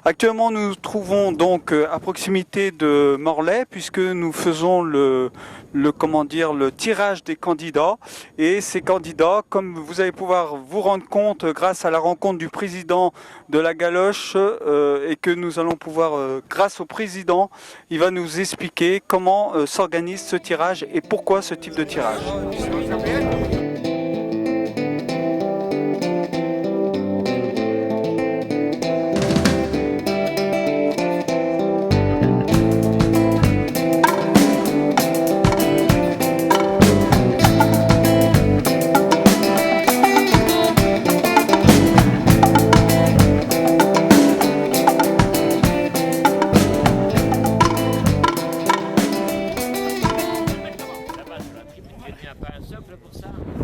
Actuellement, nous nous trouvons donc à proximité de Morlaix puisque nous faisons le tirage des candidats. Et ces candidats, comme vous allez pouvoir vous rendre compte grâce à la rencontre du président de la Galoche et que nous allons pouvoir, grâce au président, il va nous expliquer comment s'organise ce tirage et pourquoi ce type de tirage.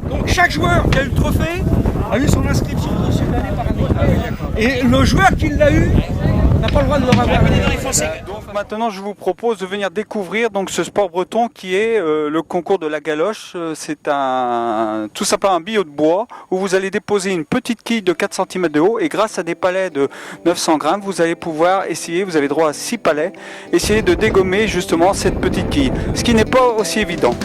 Donc chaque joueur qui a eu le trophée a eu son inscription dessus l'année par année. Et le joueur qui l'a eu n'a pas le droit de le revoir. Donc maintenant, je vous propose de venir découvrir donc ce sport breton qui est le concours de la galoche. C'est tout simplement un billot de bois où vous allez déposer une petite quille de 4 cm de haut et grâce à des palets de 900 grammes, vous allez pouvoir essayer, vous avez droit à 6 palets, essayer de dégommer justement cette petite quille. Ce qui n'est pas aussi évident.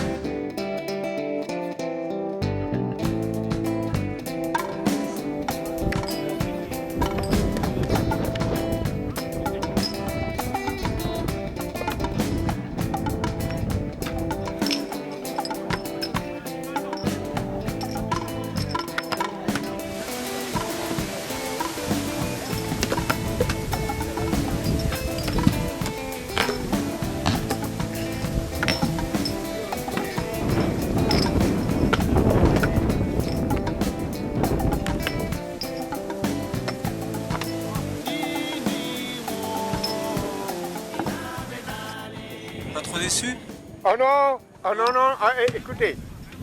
Pas trop déçu? Oh non, oh non, non, écoutez,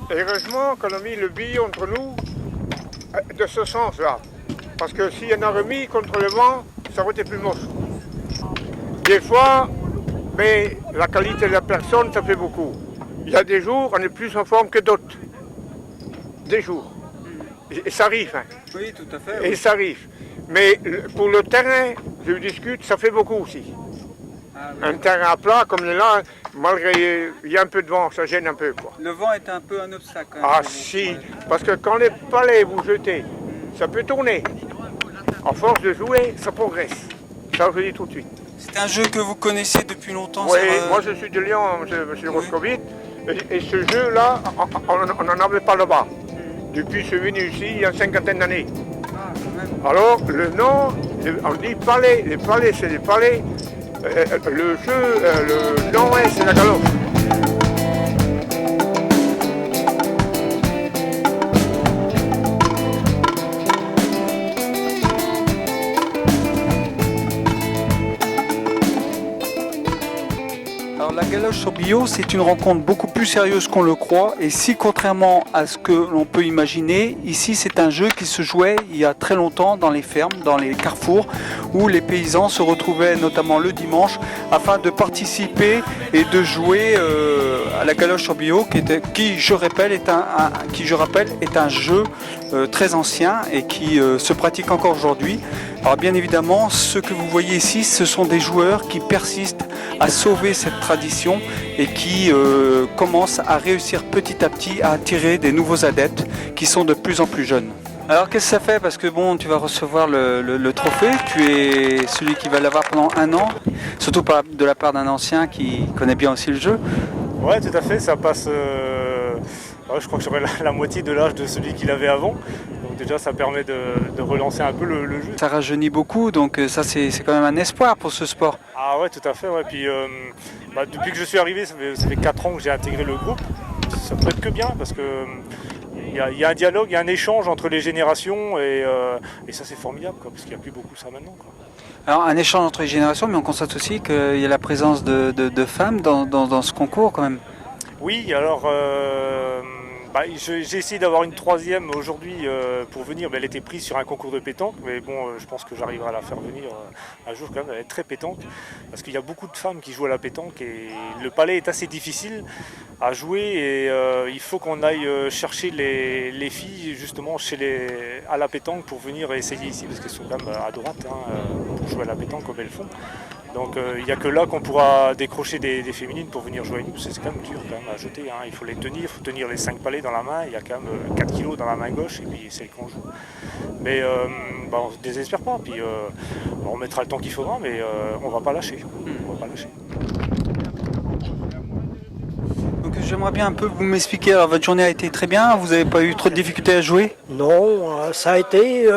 heureusement qu'on a mis le billet entre nous de ce sens-là. Parce que s'il y en a remis contre le vent, ça aurait été plus moche. Des fois, mais la qualité de la personne, ça fait beaucoup. Il y a des jours, on est plus en forme que d'autres. Des jours. Et ça arrive. Hein. Oui, tout à fait. Et Oui. ça arrive. Mais pour le terrain, je discute, ça fait beaucoup aussi. Ah, oui. Un terrain à plat comme là, malgré il y a un peu de vent, ça gêne un peu. Quoi. Le vent est un peu un obstacle. Quand même, Ah pour vous. si, Ouais. parce que quand les palets vous jetez, ça peut tourner. À force de jouer, ça progresse. Ça, je le dis tout de suite. C'est un jeu que vous connaissez depuis longtemps. Oui, ça va- moi je suis de Lyon, monsieur Oui. Roscovite, et ce jeu-là, on n'en avait pas là-bas. Depuis que je suis venu ici, il y a une cinquantaine d'années. Ah, quand même. Alors, le nom, on dit palais, les palais, c'est les palais. Le jeu, le nom, c'est la galoche. Alors la galoche sur Bio, c'est une rencontre beaucoup plus sérieuse qu'on le croit. Et si contrairement à ce que l'on peut imaginer, ici c'est un jeu qui se jouait il y a très longtemps dans les fermes, dans les carrefours, où les paysans se retrouvaient notamment le dimanche afin de participer et de jouer à la galoche sur Bio, qui je rappelle est un jeu très ancien et qui se pratique encore aujourd'hui. Alors bien évidemment, ce que vous voyez ici, ce sont des joueurs qui persistent à sauver cette tradition et qui commencent à réussir petit à petit à attirer des nouveaux adeptes qui sont de plus en plus jeunes. Alors qu'est-ce que ça fait? Parce que bon, tu vas recevoir le trophée, tu es celui qui va l'avoir pendant un an, surtout de la part d'un ancien qui connaît bien aussi le jeu. Ouais, tout à fait, ça passe. Je crois que j'aurai la moitié de l'âge de celui qu'il avait avant. Donc déjà, ça permet de relancer un peu le jeu. Ça rajeunit beaucoup, donc ça c'est quand même un espoir pour ce sport. Ah ouais, tout à fait. Ouais. Puis depuis que je suis arrivé, ça fait 4 ans que j'ai intégré le groupe. Ça peut être que bien parce que il y a un dialogue, il y a un échange entre les générations et ça c'est formidable quoi, parce qu'il n'y a plus beaucoup ça maintenant. Quoi. Alors un échange entre les générations, mais on constate aussi qu'il y a la présence de femmes dans ce concours quand même. Oui, alors J'ai essayé d'avoir une troisième aujourd'hui pour venir, mais elle était prise sur un concours de pétanque, mais bon, je pense que j'arriverai à la faire venir un jour quand même. Elle est très pétanque, parce qu'il y a beaucoup de femmes qui jouent à la pétanque et le palais est assez difficile à jouer et il faut qu'on aille chercher les filles justement à la pétanque pour venir essayer ici, parce qu'elles sont quand même à droite pour jouer à la pétanque comme elles font. Donc il n'y a que là qu'on pourra décrocher des féminines pour venir jouer avec nous. C'est quand même dur quand même à jeter. Il faut les tenir, il faut tenir les 5 palets dans la main. Il y a quand même 4 kilos dans la main gauche et puis c'est qu'on joue. Mais on ne se désespère pas. Puis on mettra le temps qu'il faudra, mais on ne va pas lâcher. On va pas lâcher. Donc j'aimerais bien un peu vous m'expliquer. Alors votre journée a été très bien. Vous n'avez pas eu trop de difficultés à jouer? Non, ça a été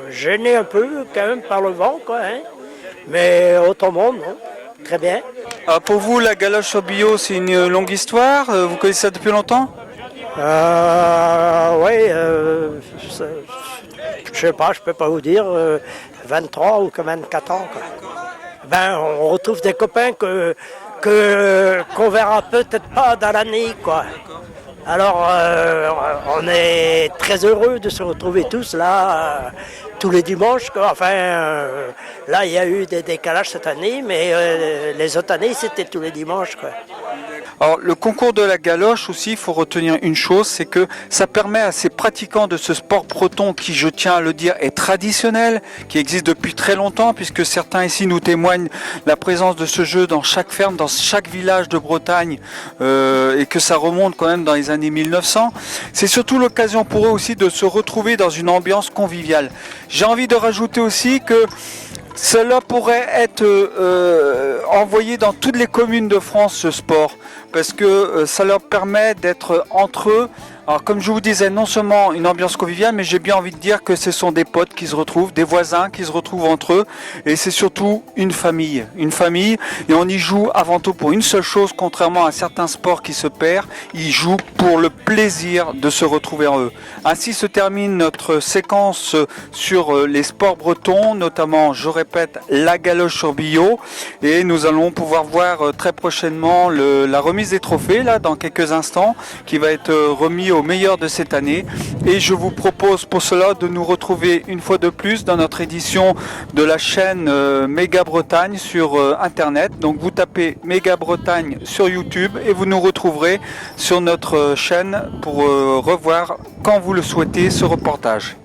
gêné un peu quand même par le vent, quoi. Mais autrement, non. Très bien. Alors pour vous, la galoche sur Bio, c'est une longue histoire. Vous connaissez ça depuis longtemps? Oui, je sais pas, je peux pas vous dire, 23 ou 24 ans, quoi. On retrouve des copains qu'on verra peut-être pas dans l'année, quoi. Alors, on est très heureux de se retrouver tous là, tous les dimanches, quoi. Là, il y a eu des décalages cette année, mais les autres années, c'était tous les dimanches, quoi. Alors le concours de la galoche aussi, il faut retenir une chose, c'est que ça permet à ces pratiquants de ce sport breton qui, je tiens à le dire, est traditionnel, qui existe depuis très longtemps, puisque certains ici nous témoignent la présence de ce jeu dans chaque ferme, dans chaque village de Bretagne, et que ça remonte quand même dans les années 1900. C'est surtout l'occasion pour eux aussi de se retrouver dans une ambiance conviviale. J'ai envie de rajouter aussi que cela pourrait être envoyé dans toutes les communes de France, ce sport, parce que ça leur permet d'être entre eux. Alors comme je vous disais, non seulement une ambiance conviviale, mais j'ai bien envie de dire que ce sont des potes qui se retrouvent, des voisins qui se retrouvent entre eux, et c'est surtout une famille, et on y joue avant tout pour une seule chose, contrairement à certains sports qui se perdent, ils jouent pour le plaisir de se retrouver en eux. Ainsi se termine notre séquence sur les sports bretons, notamment, je répète, la galoche sur Bio, et nous allons pouvoir voir très prochainement la remise des trophées, là, dans quelques instants, qui va être remis au meilleur de cette année, et je vous propose pour cela de nous retrouver une fois de plus dans notre édition de la chaîne Méga Bretagne sur internet. Donc vous tapez Méga Bretagne sur YouTube et vous nous retrouverez sur notre chaîne pour revoir quand vous le souhaitez ce reportage.